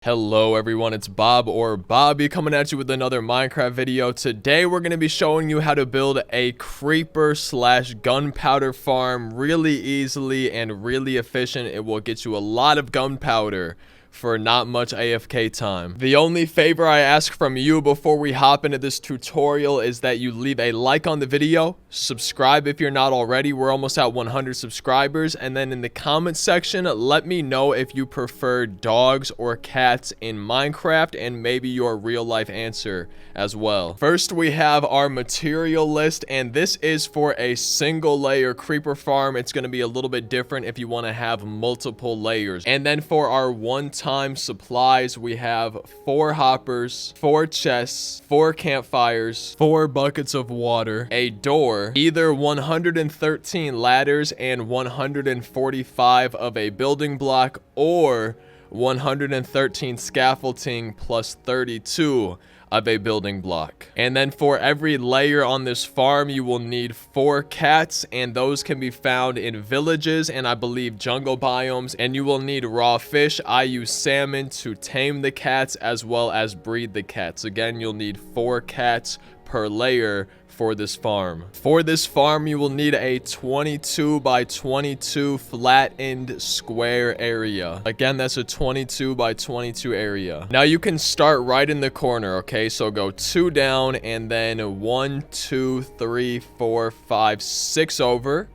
Hello everyone, it's Bob or Bobby coming at you with another Minecraft video. Today we're going to be showing you how to build a creeper slash gunpowder farm really easily and really efficient. It will get you a lot of gunpowder for not much AFK time. The only favor I ask from you before we hop into this tutorial is that you leave a like on the video, subscribe if you're not already. We're almost at 100 subscribers, and then in the comment section let me know if you prefer dogs or cats in Minecraft and maybe your real life answer as well. First we have our material list, and this is for a single layer creeper farm. It's going to be a little bit different if you want to have multiple layers. And then for our one-time supplies, we have 4 hoppers, 4 chests, 4 campfires, 4 buckets of water, a door, either 113 ladders and 145 of a building block, or 113 scaffolding plus 32 of a building block. And then for every layer on this farm, you will need 4 cats, and those can be found in villages and I believe jungle biomes. And you will need raw fish. I use salmon to tame the cats as well as breed the cats. Again, you'll need 4 cats per layer for this farm. For this farm, you will need a 22 by 22 flattened square area. Again, that's a 22 by 22 area. Now you can start right in the corner, okay? So go 2 down and then 1, 2, 3, 4, 5, 6 over.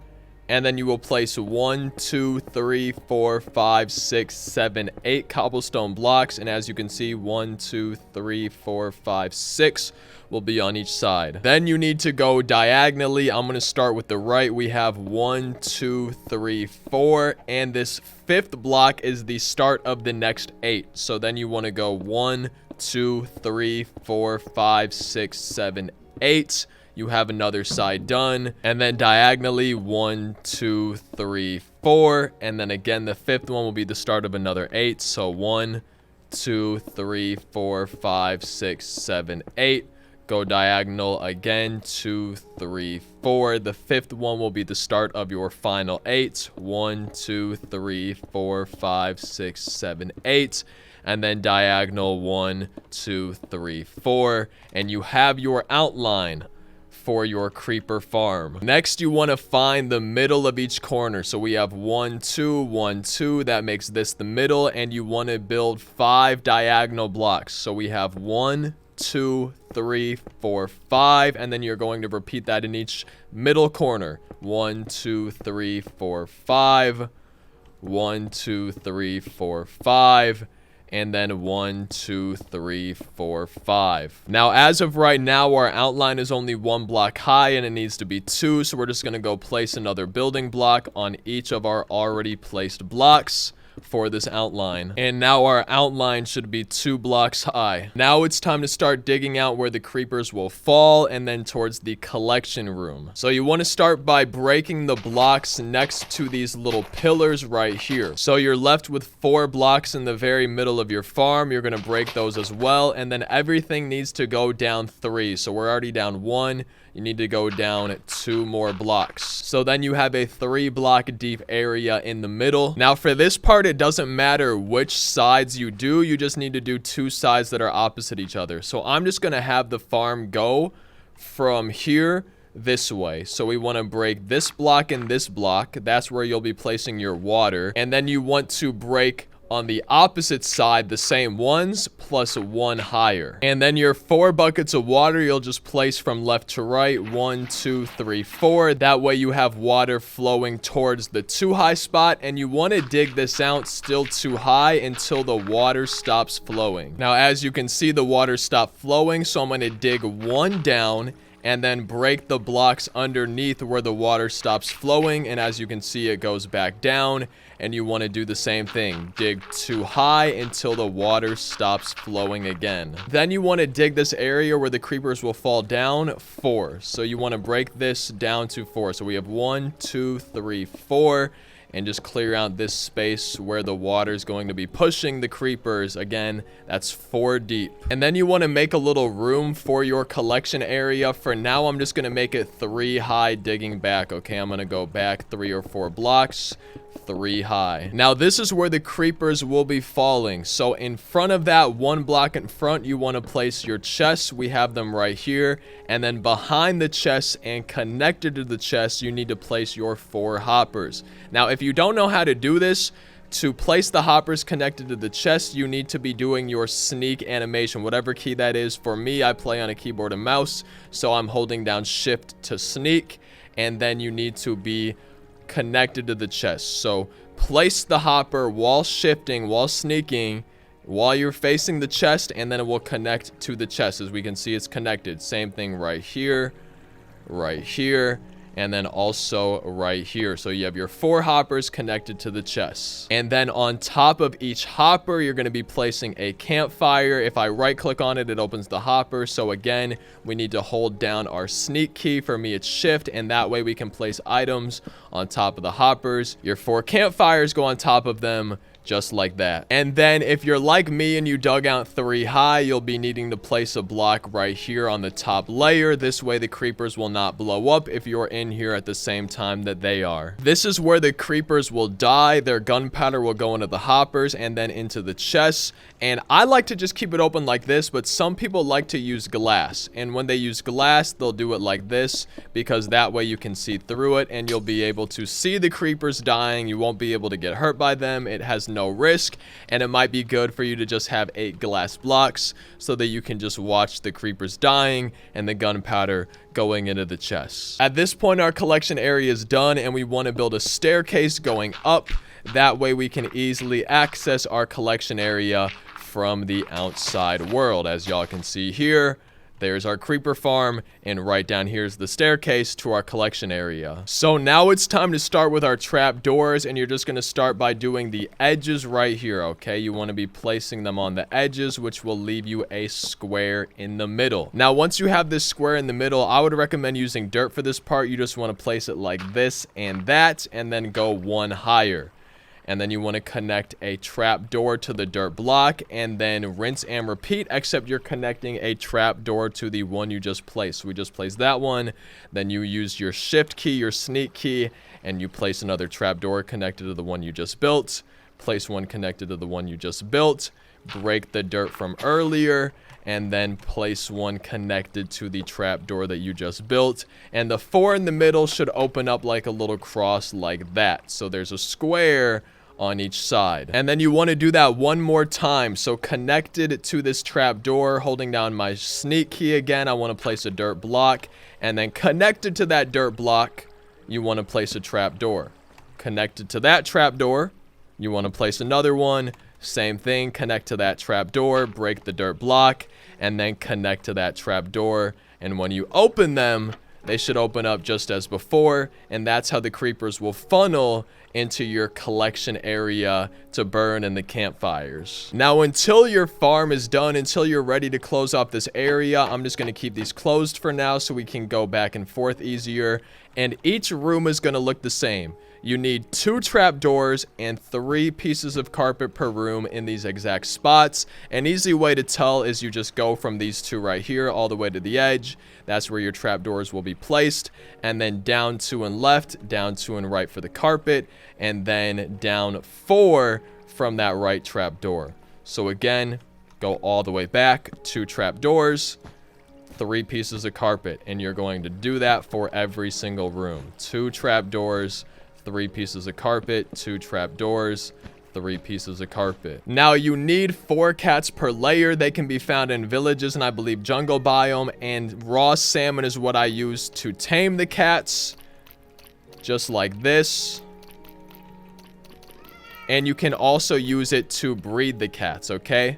And then you will place 1, 2, 3, 4, 5, 6, 7, 8 cobblestone blocks. And as you can see, 1, 2, 3, 4, 5, 6 will be on each side. Then you need to go diagonally. I'm going to start with the right. We have 1, 2, 3, 4. And this 5th block is the start of the next 8. So then you want to go 1, 2, 3, 4, 5, 6, 7, 8. You have another side done, and then diagonally 1, 2, 3, 4, and then again the 5th one will be the start of another 8. So 1, 2, 3, 4, 5, 6, 7, 8. Go diagonal again, 2, 3, 4. The 5th one will be the start of your final 8. 1, 2, 3, 4, 5, 6, 7, 8. And then diagonal 1, 2, 3, 4. And you have your outline for your creeper farm. Next, you want to find the middle of each corner. So we have 1, 2, 1, 2. That makes this the middle, and you want to build 5 diagonal blocks. So we have 1, 2, 3, 4, 5, and then you're going to repeat that in each middle corner. 1, 2, 3, 4, 5. 1, 2, 3, 4, 5. And then 1, 2, 3, 4, 5. Now, as of right now, our outline is only 1 block high and it needs to be 2. So we're just going to go place another building block on each of our already placed blocks for this outline. And now our outline should be 2 blocks high. Now it's time to start digging out where the creepers will fall and then towards the collection room. So you want to start by breaking the blocks next to these little pillars right here. So you're left with 4 blocks in the very middle of your farm. You're going to break those as well, and then everything needs to go down 3. So we're already down 1. You need to go down 2 more blocks. So then you have a 3 block deep area in the middle. Now for this part, it doesn't matter which sides you do. You just need to do 2 sides that are opposite each other. So I'm just going to have the farm go from here this way. So we want to break this block and this block. That's where you'll be placing your water. And then you want to break on the opposite side the same ones plus 1 higher. And then your 4 buckets of water you'll just place from left to right. 1, 2, 3, 4. That way you have water flowing towards the too high spot, and you want to dig this out still too high until the water stops flowing. Now as you can see, the water stopped flowing, so I'm going to dig 1 down and then break the blocks underneath where the water stops flowing. And as you can see, it goes back down, and you want to do the same thing. Dig 2 high until the water stops flowing again. Then you want to dig this area where the creepers will fall down 4. So you want to break this down to 4. So we have 1, 2, 3, 4. and just clear out this space where the water is going to be pushing the creepers. Again, that's 4 deep. And then you want to make a little room for your collection area. For now, I'm just going to make it 3 high, digging back. Okay, I'm going to go back 3 or 4 blocks, 3 high. Now this is where the creepers will be falling. So in front of that 1 block in front, you want to place your chests. We have them right here. And then behind the chests and connected to the chests, you need to place your 4 hoppers. Now if you don't know how to do this, to place the hoppers connected to the chest, you need to be doing your sneak animation, whatever key that is. For me, I play on a keyboard and mouse, so I'm holding down shift to sneak, and then you need to be connected to the chest. So place the hopper while shifting, while sneaking, while you're facing the chest, and then it will connect to the chest. As we can see, it's connected. Same thing right here, and then also right here. So you have your 4 hoppers connected to the chest. And then on top of each hopper, you're going to be placing a campfire. If I right click on it, it opens the hopper. So again, we need to hold down our sneak key. For me, it's shift, and that way we can place items on top of the hoppers. Your 4 campfires go on top of them, just like that. And then if you're like me and you dug out 3 high, you'll be needing to place a block right here on the top layer. This way the creepers will not blow up if you're in here at the same time that they are. This is where the creepers will die. Their gunpowder will go into the hoppers and then into the chests. And I like to just keep it open like this, but some people like to use glass. And when they use glass, they'll do it like this, because that way you can see through it and you'll be able to see the creepers dying. You won't be able to get hurt by them. It has no risk, and it might be good for you to just have 8 glass blocks so that you can just watch the creepers dying and the gunpowder going into the chests. At this point, our collection area is done, and we want to build a staircase going up. That way we can easily access our collection area from the outside world. As y'all can see here, there's our creeper farm, and right down here is the staircase to our collection area. So now it's time to start with our trap doors, and you're just going to start by doing the edges right here, okay? You want to be placing them on the edges, which will leave you a square in the middle. Now, once you have this square in the middle, I would recommend using dirt for this part. You just want to place it like this and that, and then go 1 higher. And then you want to connect a trap door to the dirt block, and then rinse and repeat, except you're connecting a trap door to the one you just placed. So we just placed that one. Then you use your shift key, your sneak key, and you place another trap door connected to the one you just built. Place one connected to the one you just built. Break the dirt from earlier, and then place one connected to the trap door that you just built. And the 4 in the middle should open up like a little cross like that. So there's a square on each side. And then you want to do that 1 more time. So connected to this trap door, holding down my sneak key again, I want to place a dirt block. And then connected to that dirt block, you want to place a trap door. Connected to that trap door, you want to place another one. Same thing, connect to that trap door, break the dirt block, and then connect to that trap door. And when you open them, they should open up just as before, and that's how the creepers will funnel into your collection area to burn in the campfires. Now, until your farm is done, until you're ready to close off this area, I'm just going to keep these closed for now so we can go back and forth easier. And each room is going to look the same. You need 2 trap doors and 3 pieces of carpet per room in these exact spots. An easy way to tell is you just go from these 2 right here all the way to the edge. That's where your trap doors will be placed. And then down 2 and left, down 2 and right for the carpet, and then down 4 from that right trap door. So again, go all the way back, 2 trap doors, 3 pieces of carpet, and you're going to do that for every single room. 2 trap doors, 3 pieces of carpet, 2 trap doors, 3 pieces of carpet. Now you need 4 cats per layer. They can be found in villages and I believe jungle biome, and raw salmon is what I use to tame the cats, just like this. And you can also use it to breed the cats, okay?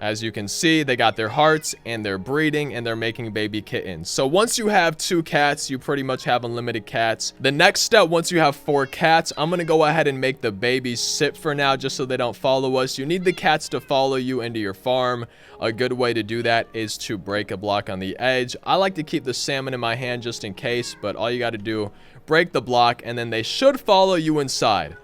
As you can see, they got their hearts and they're breeding and they're making baby kittens. So once you have 2 cats, you pretty much have unlimited cats. The next step, once you have 4 cats, I'm going to go ahead and make the babies sit for now just so they don't follow us. You need the cats to follow you into your farm. A good way to do that is to break a block on the edge. I like to keep the salmon in my hand just in case, but all you got to do, break the block, and then they should follow you inside.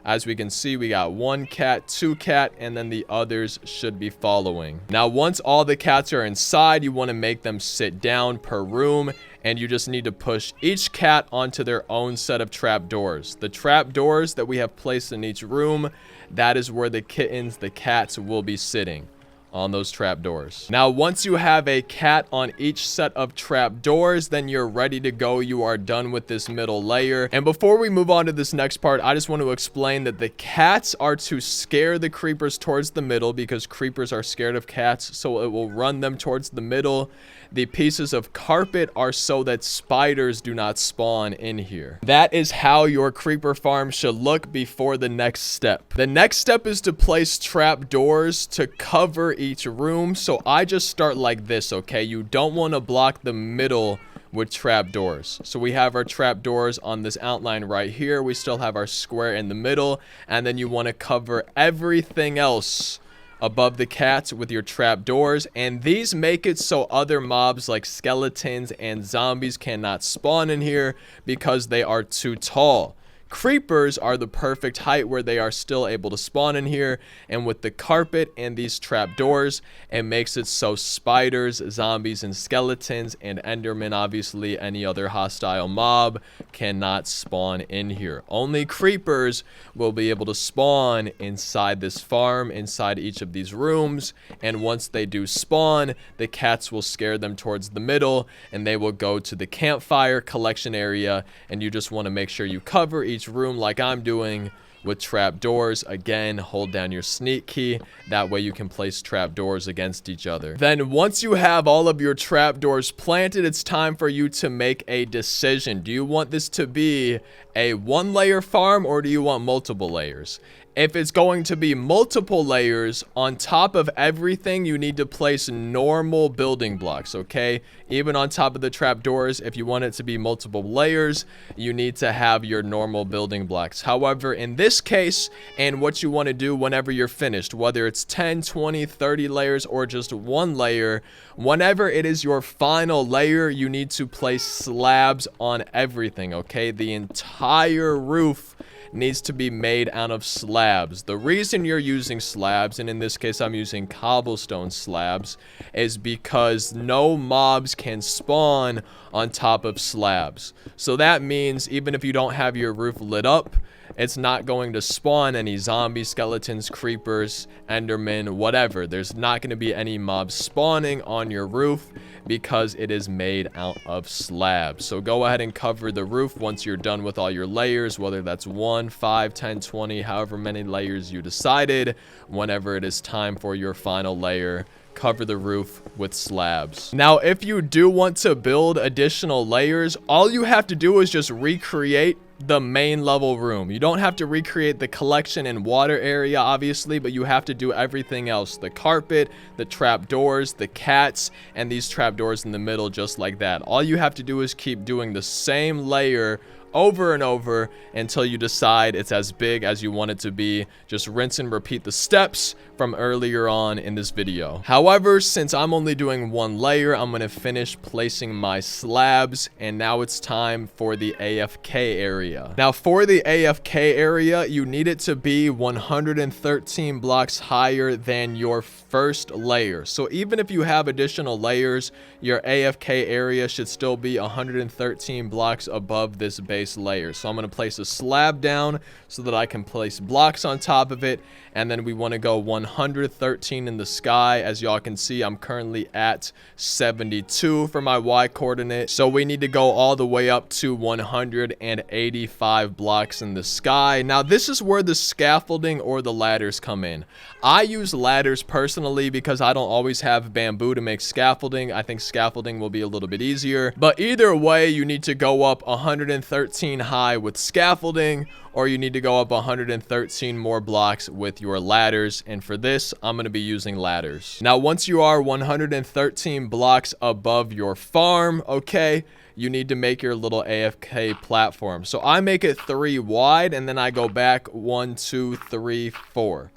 As we can see, we got 1 cat, 2 cat, and then the others should be following. Now, once all the cats are inside, you want to make them sit down per room, and you just need to push each cat onto their own set of trapdoors. The trapdoors that we have placed in each room, that is where the kittens, the cats, will be sitting. On those trapdoors. Now, once you have a cat on each set of trapdoors, then you're ready to go. You are done with this middle layer. And before we move on to this next part, I just want to explain that the cats are to scare the creepers towards the middle, because creepers are scared of cats, so it will run them towards the middle. The pieces of carpet are so that spiders do not spawn in here. That is how your creeper farm should look before the next step. The next step is to place trapdoors to cover each room. So I just start like this, okay? You don't want to block the middle with trapdoors. So we have our trapdoors on this outline right here. We still have our square in the middle, and then you want to cover everything else above the cats with your trapdoors, and these make it so other mobs like skeletons and zombies cannot spawn in here because they are too tall. Creepers are the perfect height where they are still able to spawn in here, and with the carpet and these trapdoors, it makes it so spiders, zombies, and skeletons, and endermen, obviously any other hostile mob, cannot spawn in here. Only creepers will be able to spawn inside this farm, inside each of these rooms, and once they do spawn, the cats will scare them towards the middle, and they will go to the campfire collection area, and you just want to make sure you cover each room like I'm doing with trapdoors. Again, hold down your sneak key. That way you can place trapdoors against each other. Then once you have all of your trapdoors planted, it's time for you to make a decision. Do you want this to be a 1-layer farm, or do you want multiple layers? If it's going to be multiple layers, on top of everything, you need to place normal building blocks, okay? Even on top of the trapdoors, if you want it to be multiple layers, you need to have your normal building blocks. However, in this case, and what you want to do whenever you're finished, whether it's 10, 20, 30 layers, or just 1 layer, whenever it is your final layer, you need to place slabs on everything, okay? The entire roof needs to be made out of slabs. The reason you're using slabs, and in this case I'm using cobblestone slabs, is because no mobs can spawn on top of slabs. So that means even if you don't have your roof lit up, it's not going to spawn any zombies, skeletons, creepers, endermen, whatever. There's not going to be any mobs spawning on your roof because it is made out of slabs. So go ahead and cover the roof once you're done with all your layers, whether that's 1, 5, 10, 20, however many layers you decided. Whenever it is time for your final layer, cover the roof with slabs. Now, if you do want to build additional layers, all you have to do is just recreate the main level room. You don't have to recreate the collection and water area, obviously, but you have to do everything else. The carpet, the trapdoors, the cats, and these trapdoors in the middle, just like that. All you have to do is keep doing the same layer over and over until you decide it's as big as you want it to be. Just rinse and repeat the steps from earlier on in this video. However, since I'm only doing 1 layer, I'm going to finish placing my slabs, and now it's time for the AFK area. Now, for the AFK area, you need it to be 113 blocks higher than your first layer. So even if you have additional layers, your AFK area should still be 113 blocks above this base layer. So I'm going to place a slab down so that I can place blocks on top of it, and then we want to go 113 in the sky. As y'all can see, I'm currently at 72 for my Y coordinate, so we need to go all the way up to 185 blocks in the sky. Now this is where the scaffolding or the ladders come in. I use ladders personally because I don't always have bamboo to make scaffolding. I think scaffolding will be a little bit easier, but either way, you need to go up 113 high with scaffolding, or you need to go up 113 more blocks with your ladders. And for this, I'm going to be using ladders. Now, once you are 113 blocks above your farm, okay, you need to make your little AFK platform. So I make it 3 wide, and then I go back 1, 2, 3, 4.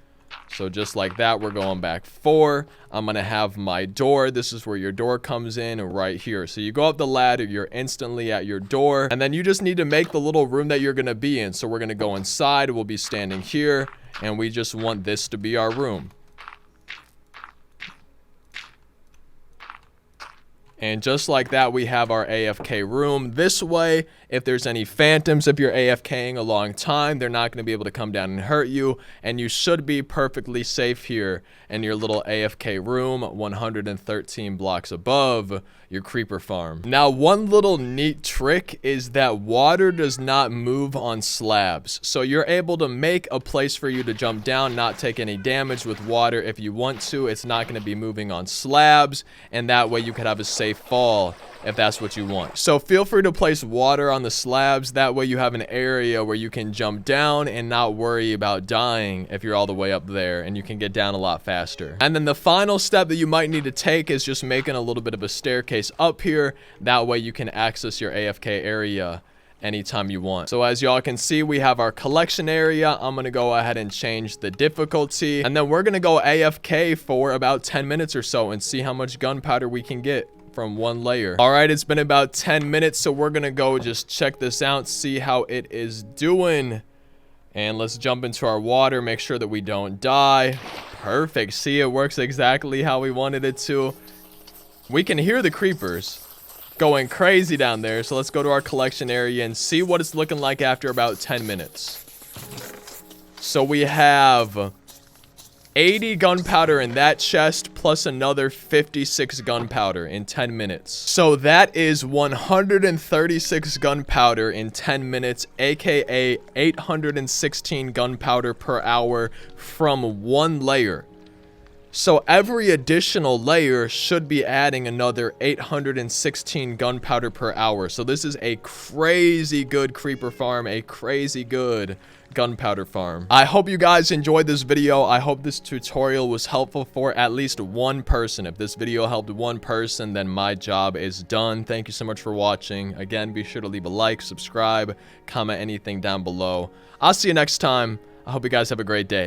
So just like that, we're going back 4. I'm going to have my door. This is where your door comes in right here. So you go up the ladder, you're instantly at your door. And then you just need to make the little room that you're going to be in. So we're going to go inside. We'll be standing here. And we just want this to be our room. And just like that, we have our AFK room. This way, if there's any phantoms, if you're AFKing a long time, they're not going to be able to come down and hurt you. And you should be perfectly safe here in your little AFK room, 113 blocks above your creeper farm. Now, one little neat trick is that water does not move on slabs. So you're able to make a place for you to jump down, not take any damage with water if you want to. It's not going to be moving on slabs, and that way you could have a safe fall if that's what you want. So feel free to place water on the slabs. That way you have an area where you can jump down and not worry about dying if you're all the way up there, and you can get down a lot faster. And then the final step that you might need to take is just making a little bit of a staircase up here. That way you can access your AFK area anytime you want. So as y'all can see, we have our collection area. I'm gonna go ahead and change the difficulty, and then we're gonna go AFK for about 10 minutes or so and see how much gunpowder we can get from one layer. All right, it's been about 10 minutes, so we're gonna go just check this out, see how it is doing. And let's jump into our water, make sure that we don't die. Perfect. See, it works exactly how we wanted it to. We can hear the creepers going crazy down there, so let's go to our collection area and see what it's looking like after about 10 minutes. So we have 80 gunpowder in that chest, plus another 56 gunpowder in 10 minutes. So that is 136 gunpowder in 10 minutes, aka 816 gunpowder per hour from one layer. So every additional layer should be adding another 816 gunpowder per hour. So this is a crazy good creeper farm, a crazy good gunpowder farm. I hope you guys enjoyed this video. I hope this tutorial was helpful for at least one person. If this video helped one person, then my job is done. Thank you so much for watching. Again, be sure to leave a like, subscribe, comment anything down below. I'll see you next time. I hope you guys have a great day.